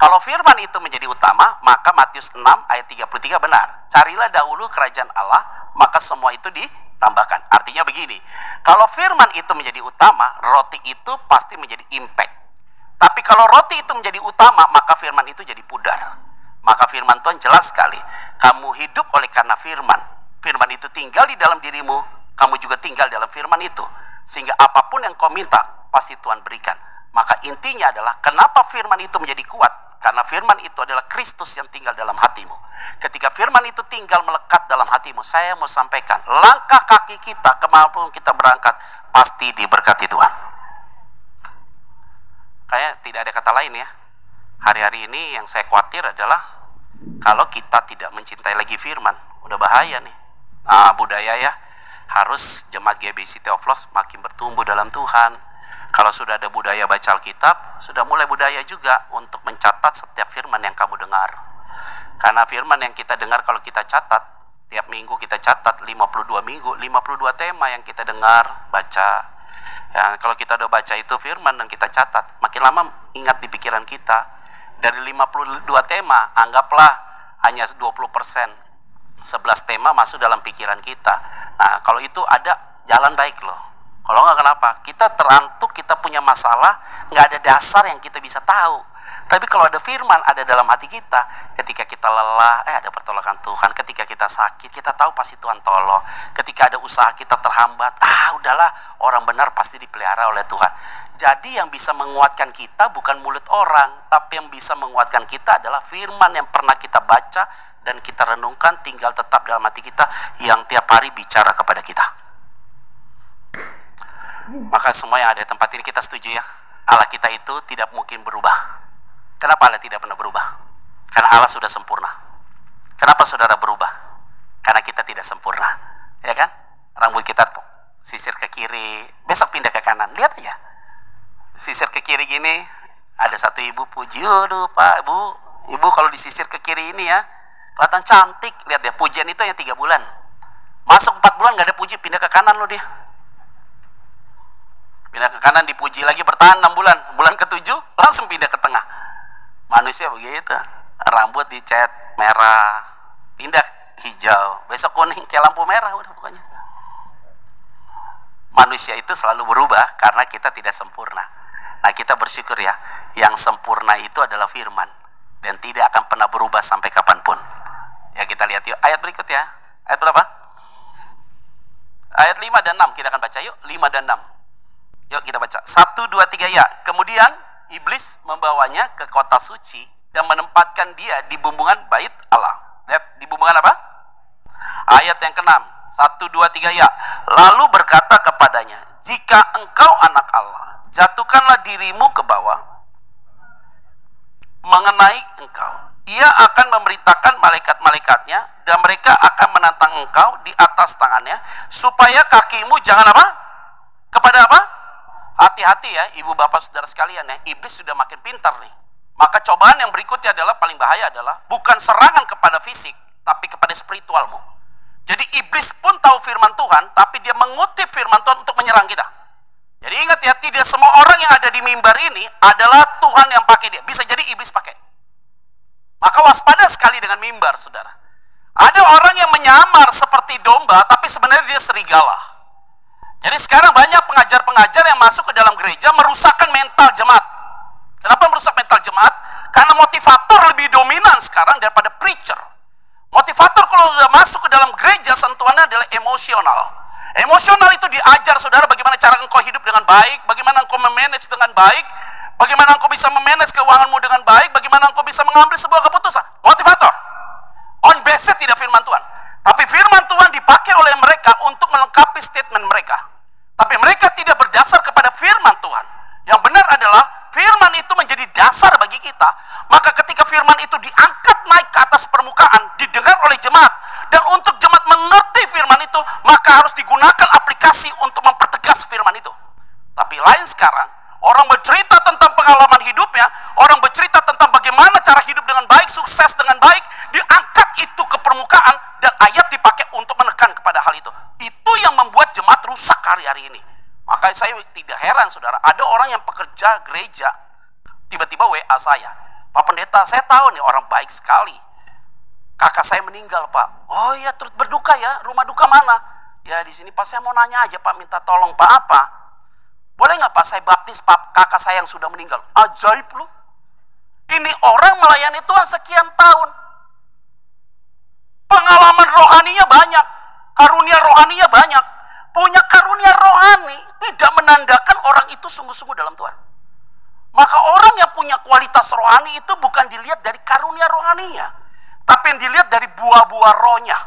Kalau firman itu menjadi utama, maka Matius 6 ayat 33 benar. Carilah dahulu kerajaan Allah, maka semua itu ditambahkan. Artinya begini, kalau firman itu menjadi utama, roti itu pasti menjadi impact. Tapi kalau roti itu menjadi utama, maka firman itu jadi pudar. Maka firman Tuhan jelas sekali, kamu hidup oleh karena firman. Firman itu tinggal di dalam dirimu, kamu juga tinggal dalam firman itu. Sehingga apapun yang kau minta, pasti Tuhan berikan. Maka intinya adalah, kenapa firman itu menjadi kuat? Karena firman itu adalah Kristus yang tinggal dalam hatimu. Ketika firman itu tinggal melekat dalam hatimu, saya mau sampaikan, langkah kaki kita, kemanapun kita berangkat, pasti diberkati Tuhan. Kayak tidak ada kata lain ya. Hari-hari ini yang saya khawatir adalah, kalau kita tidak mencintai lagi firman, udah bahaya nih. Budaya ya, harus jemaat GBI City of Love makin bertumbuh dalam Tuhan. Kalau sudah ada budaya baca Alkitab, sudah mulai budaya juga untuk mencatat setiap firman yang kamu dengar. Karena firman yang kita dengar kalau kita catat, tiap minggu kita catat 52 minggu, 52 tema yang kita dengar, baca. Ya, kalau kita udah baca itu firman dan kita catat, makin lama ingat di pikiran kita. Dari 52 tema, anggaplah hanya 20%, 11 tema masuk dalam pikiran kita. Nah, kalau itu ada jalan baik loh. Kalau nggak kenapa? Kita terantuk, kita punya masalah, nggak ada dasar yang kita bisa tahu. Tapi kalau ada firman ada dalam hati kita, ketika kita lelah, ada pertolongan Tuhan. Ketika kita sakit, kita tahu pasti Tuhan tolong. Ketika ada usaha kita terhambat, udahlah, orang benar pasti dipelihara oleh Tuhan. Jadi yang bisa menguatkan kita bukan mulut orang, tapi yang bisa menguatkan kita adalah firman yang pernah kita baca dan kita renungkan, tinggal tetap dalam hati kita, yang tiap hari bicara kepada kita. Maka semua yang ada di tempat ini kita setuju ya, Allah kita itu tidak mungkin berubah. Kenapa Allah tidak pernah berubah? Karena Allah sudah sempurna. Kenapa saudara berubah? Karena kita tidak sempurna, ya kan? Rambut kita sisir ke kiri, besok pindah ke kanan, lihat aja. Sisir ke kiri gini, ada satu ibu puji, aduh Pak, ibu kalau disisir ke kiri ini ya, kelihatan cantik, lihat ya, pujian itu hanya 3 bulan. Masuk 4 bulan gak ada puji, pindah ke kanan loh dia. Pindah ke kanan, dipuji lagi, bertahan 6 bulan. Bulan ke-7 langsung pindah ke tengah. Manusia begitu, rambut dicat merah, pindah hijau, besok kuning, kayak lampu merah udah pokoknya. Manusia itu selalu berubah karena kita tidak sempurna. Nah, kita bersyukur ya, yang sempurna itu adalah firman dan tidak akan pernah berubah sampai kapanpun. Ya, kita lihat yuk ayat berikut ya. Ayat berapa? Ayat 5 dan 6 kita akan baca yuk, 5 dan 6. Yuk kita baca. 1, 2, 3 ya. Kemudian iblis membawanya ke kota suci dan menempatkan dia di bumbungan bait Allah. Lihat, di bumbungan apa? Ayat yang ke-6. 1, 2, 3 ya. Lalu berkata kepadanya, jika engkau anak Allah, jatuhkanlah dirimu ke bawah. Mengenai engkau, ia akan memerintahkan malaikat-malaikatnya dan mereka akan menantang engkau di atas tangannya, supaya kakimu jangan apa? Kepada apa? Hati-hati ya ibu bapak saudara sekalian ya, iblis sudah makin pintar nih. Maka cobaan yang berikutnya adalah, paling bahaya adalah, bukan serangan kepada fisik, tapi kepada spiritualmu. Jadi iblis pun tahu firman Tuhan, tapi dia mengutip firman Tuhan untuk menyerang kita. Jadi ingat ya, tidak semua orang yang ada di mimbar ini adalah Tuhan yang pakai dia. Bisa jadi iblis pakai. Maka waspada sekali dengan mimbar, saudara. Ada orang yang menyamar seperti domba, tapi sebenarnya dia serigala. Jadi sekarang banyak pengajar-pengajar yang masuk ke dalam gereja merusakkan mental jemaat. Kenapa merusak mental jemaat? Karena motivator lebih dominan sekarang daripada preacher. Motivator kalau sudah masuk ke dalam gereja, sentuhannya adalah emosional. Emosional itu diajar saudara bagaimana cara engkau hidup dengan baik, bagaimana engkau memanage dengan baik, bagaimana engkau bisa memanage keuanganmu dengan baik, bagaimana engkau bisa mengambil sebuah keputusan. Motivator. On base tidak firman Tuhan. Tapi firman Tuhan dipakai oleh mereka untuk melengkapi statement mereka. Tapi mereka tidak berdasar kepada firman Tuhan. Yang benar adalah firman itu menjadi dasar bagi kita. Maka ketika firman itu diangkat naik ke atas permukaan, didengar oleh jemaat, dan untuk jemaat mengerti firman itu, maka harus digunakan aplikasi untuk mempertegas firman itu. Tapi lain sekarang, orang bercerita tentang pengalaman hidupnya, orang bercerita tentang bagaimana cara hidup dengan baik, sukses dengan baik, diangkat itu ke permukaan, dan ayat dipakai untuk menekan kepada hal itu. Itu yang membuat jemaat rusak hari-hari ini. Maka saya tidak heran saudara, ada orang yang pekerja gereja, tiba-tiba WA saya, Pak Pendeta, saya tahu nih orang baik sekali. Kakak saya meninggal, Pak. Oh iya, turut berduka ya, rumah duka mana? Ya di sini Pak, saya mau nanya aja Pak, minta tolong Pak apa? Boleh nggak Pak, saya baptis Pak, kakak saya yang sudah meninggal. Ajaib loh. Ini orang melayani Tuhan sekian tahun. Pengalaman rohaninya banyak, karunia rohaninya banyak. Punya karunia rohani tidak menandakan orang itu sungguh-sungguh dalam Tuhan. Maka orang yang punya kualitas rohani itu bukan dilihat dari karunia rohaninya, tapi yang dilihat dari buah-buah rohnya.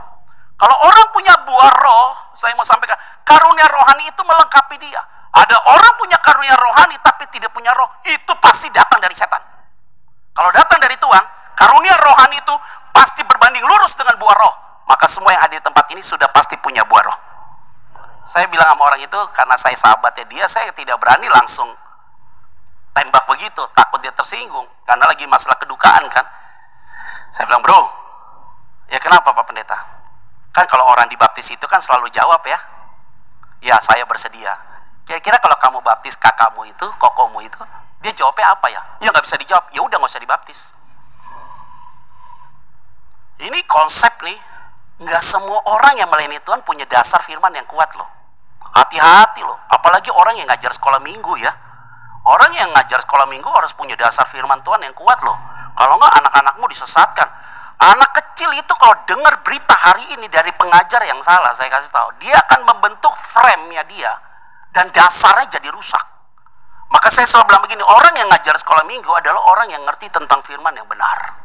Kalau orang punya buah roh, saya mau sampaikan, karunia rohani itu melengkapi dia. Ada orang punya karunia rohani tapi tidak punya roh, itu pasti datang dari setan. Kalau datang dari Tuhan, karunia rohani itu pasti berbanding lurus dengan buah roh. Maka semua yang ada di tempat ini sudah pasti punya buah roh. Saya bilang sama orang itu, karena saya sahabatnya dia, saya tidak berani langsung tembak begitu, takut dia tersinggung, karena lagi masalah kedukaan kan. Saya bilang, bro, ya kenapa Pak Pendeta? Kan kalau orang dibaptis itu kan selalu jawab ya, ya saya bersedia. Kira-kira kalau kamu baptis kakakmu itu, kokomu itu, dia jawabnya apa ya? Ya nggak bisa dijawab, ya udah nggak usah dibaptis. Ini konsep nih, nggak semua orang yang melayani Tuhan punya dasar firman yang kuat loh. Hati-hati loh, apalagi orang yang ngajar sekolah minggu ya. Orang yang ngajar sekolah minggu harus punya dasar firman Tuhan yang kuat loh. Kalau nggak anak-anakmu disesatkan. Anak kecil itu kalau dengar berita hari ini dari pengajar yang salah, saya kasih tahu, dia akan membentuk frame-nya dia dan dasarnya jadi rusak. Maka saya selalu bilang begini, orang yang ngajar sekolah minggu adalah orang yang ngerti tentang firman yang benar.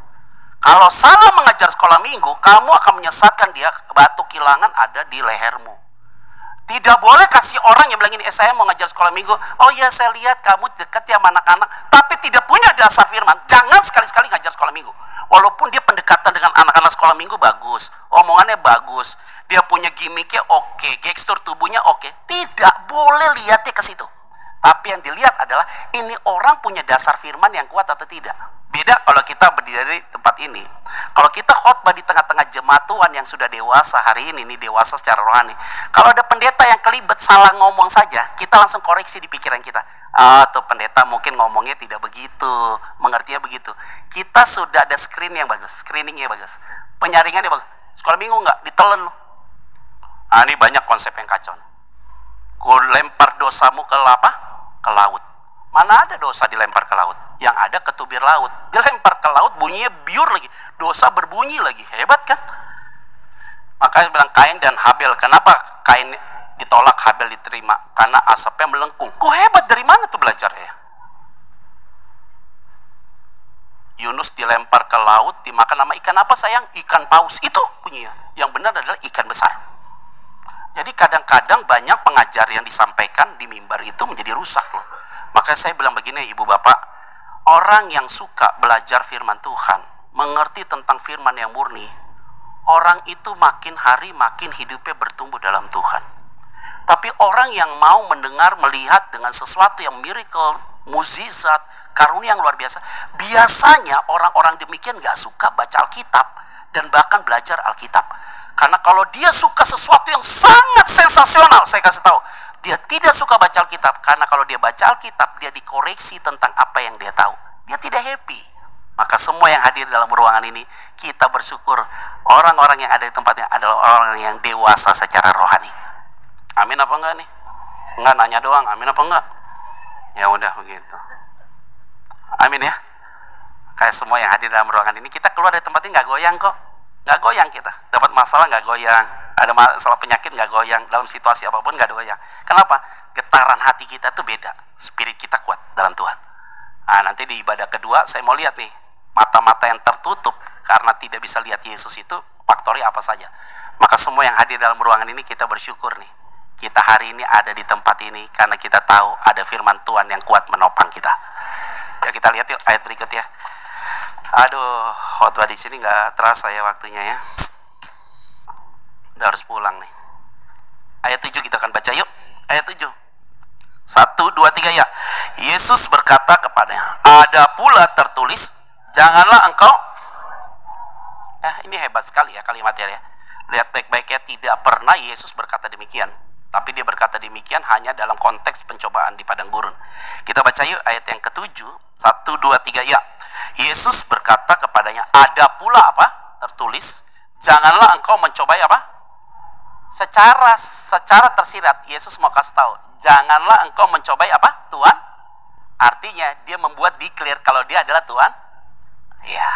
Kalau salah mengajar sekolah minggu, kamu akan menyesatkan dia, batu kilangan ada di lehermu. Tidak boleh kasih orang yang bilang ini, saya mau ngajar sekolah minggu, oh iya saya lihat kamu dekat ya sama anak-anak, tapi tidak punya dasar firman, jangan sekali-sekali ngajar sekolah minggu. Walaupun dia pendekatan dengan anak-anak sekolah minggu bagus, omongannya bagus, dia punya gimmicknya oke, gestur tubuhnya oke, tidak boleh lihatnya ke situ. Tapi yang dilihat adalah ini orang punya dasar firman yang kuat atau tidak. Beda kalau kita berdiri di tempat ini. Kalau kita khotbah di tengah-tengah jemaat Tuhan yang sudah dewasa hari ini dewasa secara rohani. Kalau ada pendeta yang kelibet salah ngomong saja, kita langsung koreksi di pikiran kita. Tuh pendeta mungkin ngomongnya tidak begitu, mengertinya begitu. Kita sudah ada screeningnya bagus, penyaringannya bagus. Sekolah minggu enggak, ditelen. Ini banyak konsep yang kacau. Gue lempar dosamu ke apa? Ke laut. Mana ada dosa dilempar ke laut? Yang ada ke tubir laut. Dilempar ke laut bunyinya biur lagi. Dosa berbunyi lagi. Hebat kan? Makanya bilang Kain dan Habel. Kenapa Kain ditolak, Habel diterima? Karena asapnya melengkung. Kok hebat, dari mana tuh belajarnya? Yunus dilempar ke laut, dimakan sama ikan apa sayang? Ikan paus. Itu bunyinya. Yang benar adalah ikan besar. Jadi kadang-kadang banyak pengajar yang disampaikan di mimbar itu menjadi rusak loh. Makanya saya bilang begini ibu bapak, orang yang suka belajar firman Tuhan, mengerti tentang firman yang murni, orang itu makin hari makin hidupnya bertumbuh dalam Tuhan. Tapi orang yang mau mendengar, melihat dengan sesuatu yang miracle, mukjizat, Karunia yang luar biasa. Biasanya orang-orang demikian gak suka baca Alkitab dan bahkan belajar Alkitab. Karena kalau dia suka sesuatu yang sangat sensasional, saya kasih tahu, dia tidak suka baca Alkitab. Karena kalau dia baca Alkitab, dia dikoreksi tentang apa yang dia tahu. Dia tidak happy. Maka semua yang hadir dalam ruangan ini, kita bersyukur orang-orang yang ada di tempatnya adalah orang yang dewasa secara rohani. Amin apa enggak nih? Enggak, nanya doang, amin apa enggak? Ya udah begitu. Amin ya. Kayak semua yang hadir dalam ruangan ini, kita keluar dari tempat ini nggak goyang kok. Nggak goyang kita. Dapat masalah nggak goyang. Ada masalah penyakit nggak goyang. Dalam situasi apapun nggak goyang. Kenapa? Getaran hati kita tuh beda. Spirit kita kuat dalam Tuhan. Nah, nanti di ibadah kedua saya mau lihat nih. Mata-mata yang tertutup karena tidak bisa lihat Yesus itu faktornya apa saja. Maka semua yang hadir dalam ruangan ini kita bersyukur nih. Kita hari ini ada di tempat ini karena kita tahu ada firman Tuhan yang kuat menopang kita. Ya kita lihat yuk ayat berikut ya. Aduh, khotbah di sini nggak terasa ya waktunya ya. Udah harus pulang nih. Ayat 7 kita akan baca yuk. Ayat 7. 1, 2, 3 ya. Yesus berkata kepadanya, ada pula tertulis, janganlah engkau. Ini hebat sekali ya kalimatnya ya. Lihat baik-baik ya, tidak pernah Yesus berkata demikian. Tapi dia berkata demikian hanya dalam konteks pencobaan di padang gurun. Kita baca yuk ayat yang ke-7. 1, 2, 3 ya. Yesus berkata kepadanya, ada pula apa? Tertulis, janganlah engkau mencobai apa? Secara tersirat Yesus mau kasih tahu, janganlah engkau mencobai apa? Tuhan. Artinya dia membuat declare kalau dia adalah Tuhan. Ya.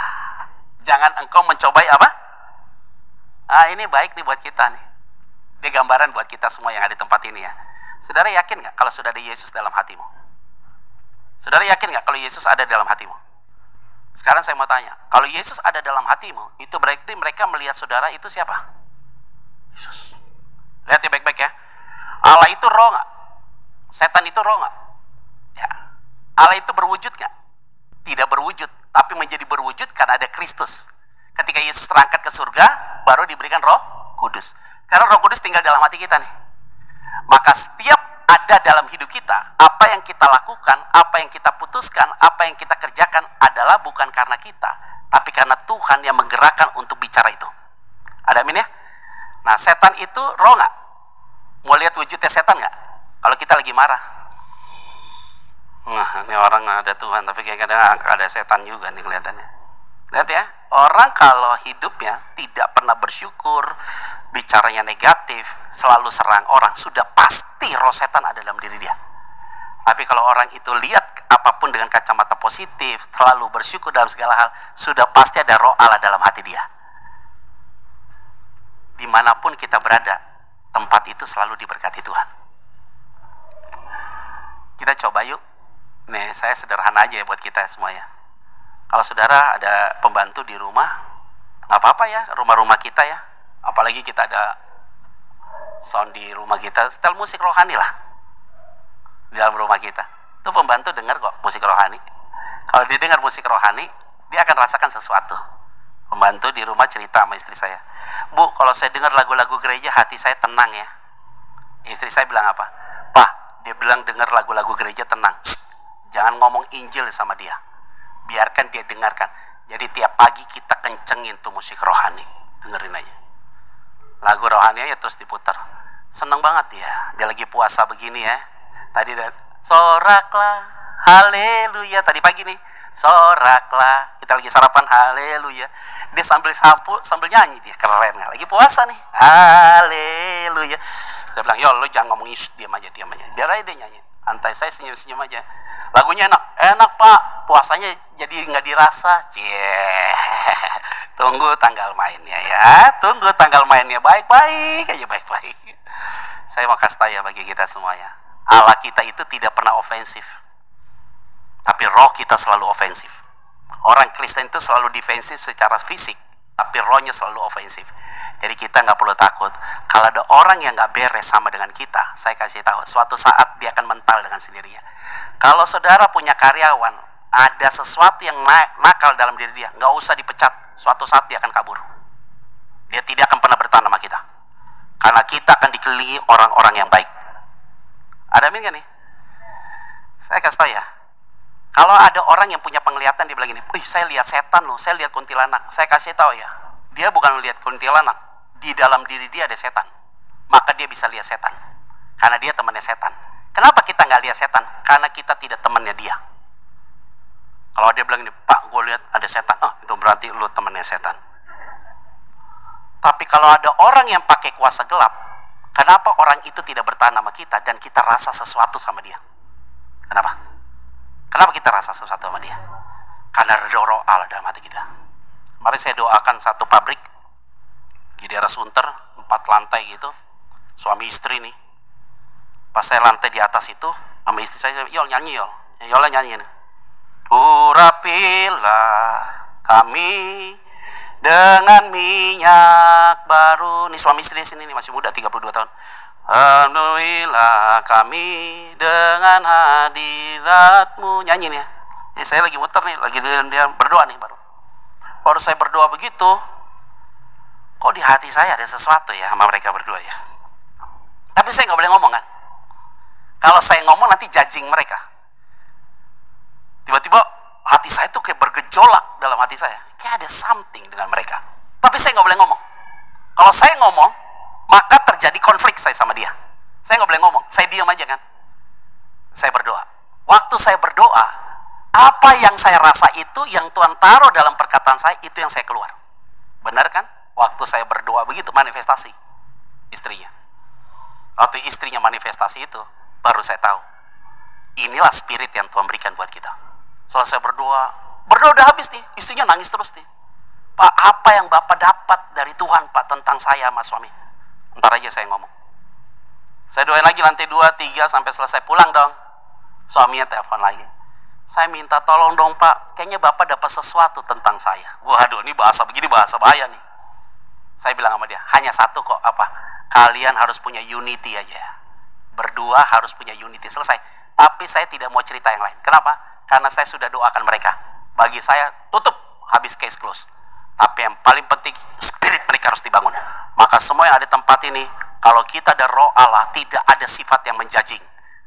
Jangan engkau mencobai apa? Ini baik nih buat kita nih. Ini gambaran buat kita semua yang ada di tempat ini ya. Saudara yakin nggak kalau sudah ada Yesus dalam hatimu? Saudara yakin nggak kalau Yesus ada dalam hatimu? Sekarang saya mau tanya, kalau Yesus ada dalam hatimu, itu berarti mereka melihat saudara itu siapa? Yesus. Lihat ya baik-baik ya. Allah itu roh nggak? Setan itu roh nggak? Ya. Allah itu berwujud nggak? Tidak berwujud, tapi menjadi berwujud karena ada Kristus. Ketika Yesus terangkat ke surga, baru diberikan Roh Kudus. Karena Roh Kudus tinggal dalam hati kita nih. Maka setiap ada dalam hidup kita, apa yang kita lakukan, apa yang kita putuskan, apa yang kita kerjakan adalah bukan karena kita, tapi karena Tuhan yang menggerakkan untuk bicara itu. Ada amin ya? Nah, setan itu roh nggak? Mau lihat wujudnya setan nggak? Kalau kita lagi marah. Nah, ini orang ada Tuhan, tapi kadang-kadang ada setan juga nih kelihatannya. Lihat ya, orang kalau hidupnya tidak pernah bersyukur, bicaranya negatif, selalu serang orang, sudah pasti roh setan ada dalam diri dia. Tapi kalau orang itu lihat apapun dengan kacamata positif, selalu bersyukur dalam segala hal, sudah pasti ada roh Allah dalam hati dia. Dimanapun kita berada, tempat itu selalu diberkati Tuhan. Kita coba yuk. Nih, saya sederhana aja ya buat kita semuanya. Kalau saudara ada pembantu di rumah, nggak apa-apa ya, rumah-rumah kita ya. Apalagi kita ada sound di rumah kita, setel musik rohani lah di dalam rumah kita. Itu pembantu dengar kok musik rohani. Kalau dia dengar musik rohani, dia akan rasakan sesuatu. Pembantu di rumah cerita sama istri saya, Bu, kalau saya dengar lagu-lagu gereja, hati saya tenang ya. Istri saya bilang apa? Pak, dia bilang dengar lagu-lagu gereja tenang. Jangan ngomong Injil sama dia. Biarkan dia dengarkan. Jadi tiap pagi kita kencengin tuh musik rohani. Dengerin aja. Lagu rohani aja terus diputar. Seneng banget ya. Dia lagi puasa begini ya. Tadi soraklah, haleluya. Tadi pagi nih, soraklah. Kita lagi sarapan, haleluya. Dia sambil sapu, sambil nyanyi dia. Keren ya. Lagi puasa nih, haleluya. Saya bilang, yo lo jangan ngomong diam aja. Biar aja dia nyanyi. Santai, saya senyum-senyum aja. Lagunya enak pak, puasanya jadi nggak dirasa. Tunggu tanggal mainnya ya, tunggu tanggal mainnya baik-baik aja, baik-baik. Saya mau kasih tahu ya bagi kita semuanya, Allah kita itu tidak pernah ofensif, tapi roh kita selalu ofensif. Orang Kristen itu selalu defensif secara fisik, tapi rohnya selalu ofensif. Jadi kita nggak perlu takut. Kalau ada orang yang nggak beres sama dengan kita, saya kasih tahu, suatu saat dia akan mental dengan sendirinya. Kalau saudara punya karyawan, ada sesuatu yang nakal dalam diri dia, nggak usah dipecat. Suatu saat dia akan kabur. Dia tidak akan pernah bertahan sama kita. Karena kita akan dikelilingi orang-orang yang baik. Ada amin gak nih? Saya kasih tahu ya. Kalau ada orang yang punya penglihatan, dia bilang gini, wih saya lihat setan loh, saya lihat kuntilanak. Saya kasih tahu ya, dia bukan lihat kuntilanak, di dalam diri dia ada setan. Maka dia bisa lihat setan, karena dia temannya setan. Kenapa kita nggak lihat setan? Karena kita tidak temannya dia. Kalau dia bilang ini, Pak gue lihat ada setan, itu berarti lu temannya setan. Tapi kalau ada orang yang pakai kuasa gelap, kenapa orang itu tidak bertahan sama kita dan kita rasa sesuatu sama dia? Kenapa? Kenapa kita rasa sesuatu sama dia? Karena ada roh Allah dalam hati kita. Mari saya doakan satu pabrik di daerah Sunter, 4 lantai gitu, suami istri nih. Pas saya lantai di atas itu, sama istri saya, Yol nyanyi Yol, Yola nyanyi nih. Urapilah kami dengan minyak baru. Nih suami istri di sini nih, masih muda 32 tahun. Alhamdulillah kami dengan hadiratmu. Nyanyi nih ya. Ini saya lagi muter nih, lagi dia berdoa nih baru. Baru saya berdoa begitu, kok di hati saya ada sesuatu ya sama mereka berdua ya. Tapi saya nggak boleh ngomong kan. Kalau saya ngomong nanti judging mereka. Tiba-tiba hati saya tuh kayak bergejolak dalam hati saya. Kayak ada something dengan mereka. Tapi saya nggak boleh ngomong. Kalau saya ngomong, maka terjadi konflik saya sama dia. Saya nggak boleh ngomong, saya diam aja kan. Saya berdoa. Waktu saya berdoa, apa yang saya rasa itu, yang Tuhan taruh dalam perkataan saya, itu yang saya keluar. Benar kan? Waktu saya berdoa begitu, manifestasi istrinya. Waktu istrinya manifestasi itu, baru saya tahu. Inilah spirit yang Tuhan berikan buat kita. Setelah saya berdoa udah habis nih, istrinya nangis terus nih. Pak, apa yang Bapak dapat dari Tuhan Pak tentang saya sama suami? Ntar aja saya ngomong. Saya doain lagi lantai 2, 3 sampai selesai pulang dong. Suaminya telepon lagi. Saya minta tolong dong Pak, kayaknya Bapak dapat sesuatu tentang saya. Waduh, ini bahasa begini bahasa bahaya nih. Saya bilang sama dia, hanya satu kok, apa? Kalian harus punya unity aja. Berdua harus punya unity, selesai. Tapi saya tidak mau cerita yang lain. Kenapa? Karena saya sudah doakan mereka. Bagi saya, tutup, habis case close. Tapi yang paling penting, spirit mereka harus dibangun. Maka semua yang ada di tempat ini, kalau kita ada roh Allah, tidak ada sifat yang menjudging,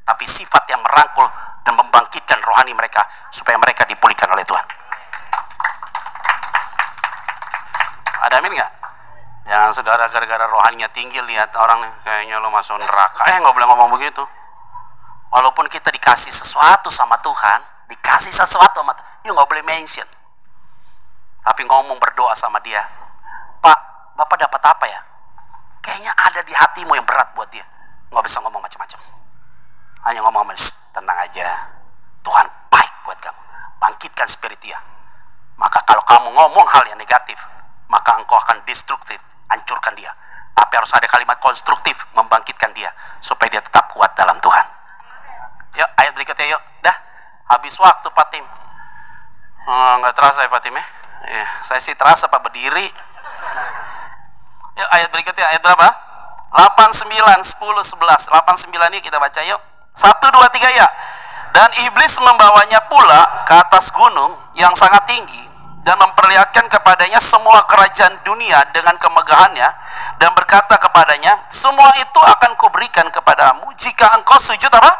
tapi sifat yang merangkul dan membangkitkan rohani mereka, supaya mereka dipulihkan oleh Tuhan. Ada amin nggak? Jangan saudara gara-gara rohaninya tinggi, lihat orang kayaknya lo masuk neraka. Nggak boleh ngomong begitu. Walaupun kita dikasih sesuatu sama Tuhan, dikasih sesuatu sama Tuhan, you nggak boleh mention. Tapi ngomong berdoa sama dia, Pak, Bapak dapat apa ya? Kayaknya ada di hatimu yang berat buat dia. Nggak bisa ngomong macam-macam. Hanya ngomong, tenang aja. Tuhan baik buat kamu. Bangkitkan spirit dia. Maka kalau kamu ngomong hal yang negatif, maka engkau akan destruktif, hancurkan dia. Tapi harus ada kalimat konstruktif, membangkitkan dia, supaya dia tetap kuat dalam Tuhan. Yuk, ayat berikutnya yuk. Dah, habis waktu Pak Tim. Nggak terasa ya Pak Tim ya? Saya sih terasa Pak berdiri. Yuk ayat berikutnya, ayat berapa? 8, 9, 10, 11. 8, 9 ini kita baca yuk. 1, 2, 3 ya. Dan iblis membawanya pula ke atas gunung yang sangat tinggi dan memperlihatkan kepadanya semua kerajaan dunia dengan kemegahannya dan berkata kepadanya, semua itu akan kuberikan kepadamu jika engkau sujud apa?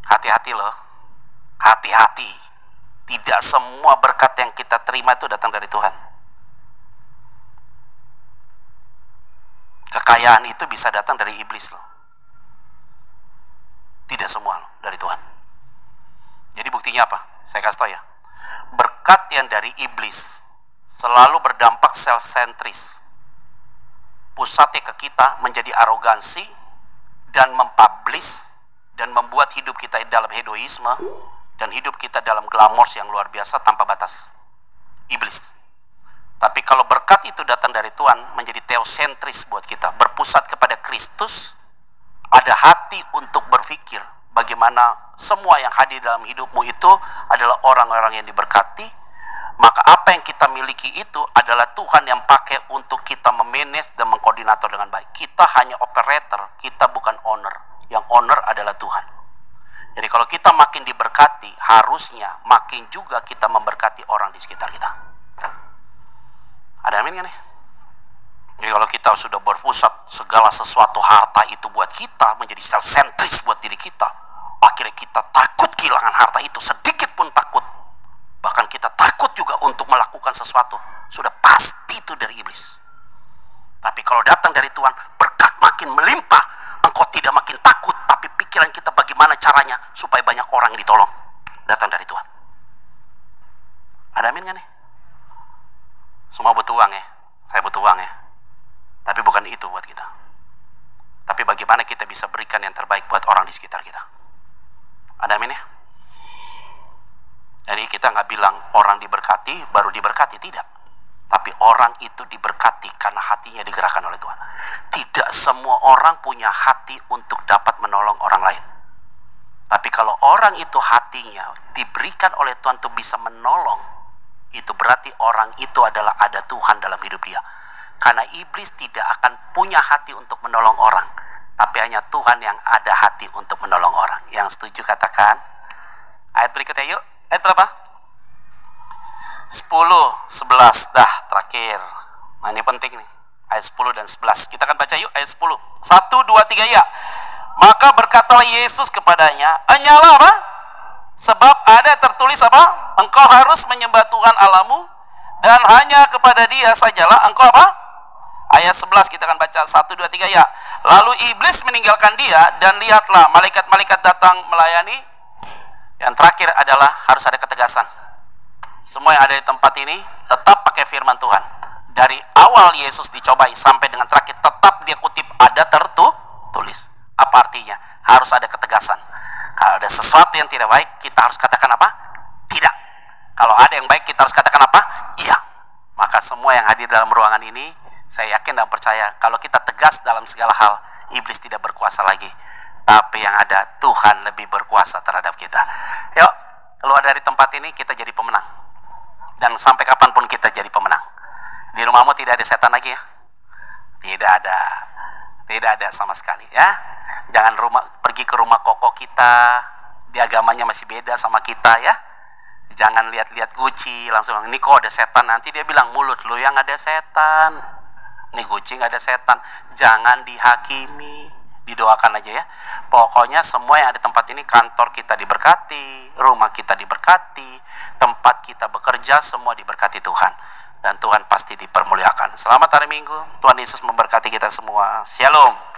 Hati-hati loh. Hati-hati. Tidak semua berkat yang kita terima itu datang dari Tuhan. Kekayaan itu bisa datang dari iblis loh. Tidak semua loh dari Tuhan. Jadi buktinya apa? Saya kasih tahu ya. Berkat yang dari iblis selalu berdampak self-centris. Pusatnya ke kita menjadi arogansi dan mempublish dan membuat hidup kita dalam hedoisme dan hidup kita dalam glamors yang luar biasa tanpa batas. Iblis. Tapi kalau berkat itu datang dari Tuhan, menjadi teosentris buat kita, berpusat kepada Kristus, ada hati untuk berpikir bagaimana semua yang hadir dalam hidupmu itu adalah orang-orang yang diberkati, maka apa yang kita miliki itu adalah Tuhan yang pakai untuk kita memanage dan mengkoordinator dengan baik. Kita hanya operator, kita bukan owner. Yang owner adalah Tuhan. Jadi kalau kita makin diberkati, harusnya makin juga kita memberkati orang di sekitar kita. Ada amin kan nih? Jadi kalau kita sudah berpusat segala sesuatu harta itu buat kita, menjadi self-centris buat diri kita, Akhirnya kita takut kehilangan harta itu, sedikit pun takut. Bahkan kita takut juga untuk melakukan sesuatu. Sudah pasti itu dari iblis. Tapi kalau datang dari Tuhan, berkat makin melimpah. Engkau tidak makin takut, tapi pikiran kita bagaimana caranya supaya banyak orang yang ditolong. Datang dari Tuhan. Ada amin gak nih? Semua butuh uang ya. Saya butuh uang ya. Tapi bukan itu buat kita. Tapi bagaimana kita bisa berikan yang terbaik buat orang di sekitar kita. Ada amin ya? Jadi kita nggak bilang orang diberkati baru diberkati, tidak. Tapi orang itu diberkati karena hatinya digerakkan oleh Tuhan. Tidak semua orang punya hati untuk dapat menolong orang lain. Tapi kalau orang itu hatinya diberikan oleh Tuhan untuk bisa menolong, itu berarti orang itu adalah ada Tuhan dalam hidup dia. Karena iblis tidak akan punya hati untuk menolong orang, tapi hanya Tuhan yang ada hati untuk menolong orang. Yang setuju katakan. Ayat berikutnya yuk. Ayat berapa? 10, 11. Dah, terakhir. Nah, ini penting nih. Ayat 10 dan 11. Kita akan baca yuk ayat 10. 1, 2, 3 ya. Maka berkatalah Yesus kepadanya, "Enyalah apa? Sebab ada tertulis apa? Engkau harus menyembah Tuhan Allahmu, dan hanya kepada Dia sajalah engkau apa?" Ayat 11 kita akan baca 1, 2, 3 ya. Lalu iblis meninggalkan dia, dan lihatlah malaikat-malaikat datang melayani. Yang terakhir adalah harus ada ketegasan. Semua yang ada di tempat ini tetap pakai firman Tuhan. Dari awal Yesus dicobai sampai dengan terakhir tetap dia kutip ada tertulis. Apa artinya? Harus ada ketegasan. Kalau ada sesuatu yang tidak baik, kita harus katakan apa? Tidak. Kalau ada yang baik, kita harus katakan apa? Iya. Maka semua yang hadir dalam ruangan ini, saya yakin dan percaya kalau kita tegas dalam segala hal, iblis tidak berkuasa lagi. Tapi yang ada Tuhan lebih berkuasa terhadap kita. Yuk, keluar dari tempat ini kita jadi pemenang. Dan sampai kapanpun kita jadi pemenang. Di rumahmu tidak ada setan lagi ya? Tidak ada. Tidak ada sama sekali ya. Jangan pergi ke rumah koko kita, di agamanya masih beda sama kita ya. Jangan lihat-lihat Gucci langsung bilang, ini kok ada setan. Nanti dia bilang, mulut lu yang ada setan. Ini Gucci nggak ada setan. Jangan dihakimi. Didoakan aja ya. Pokoknya semua yang ada di tempat ini, kantor kita diberkati, rumah kita diberkati, tempat kita bekerja semua diberkati Tuhan. Dan Tuhan pasti dipermuliakan. Selamat hari Minggu. Tuhan Yesus memberkati kita semua. Shalom.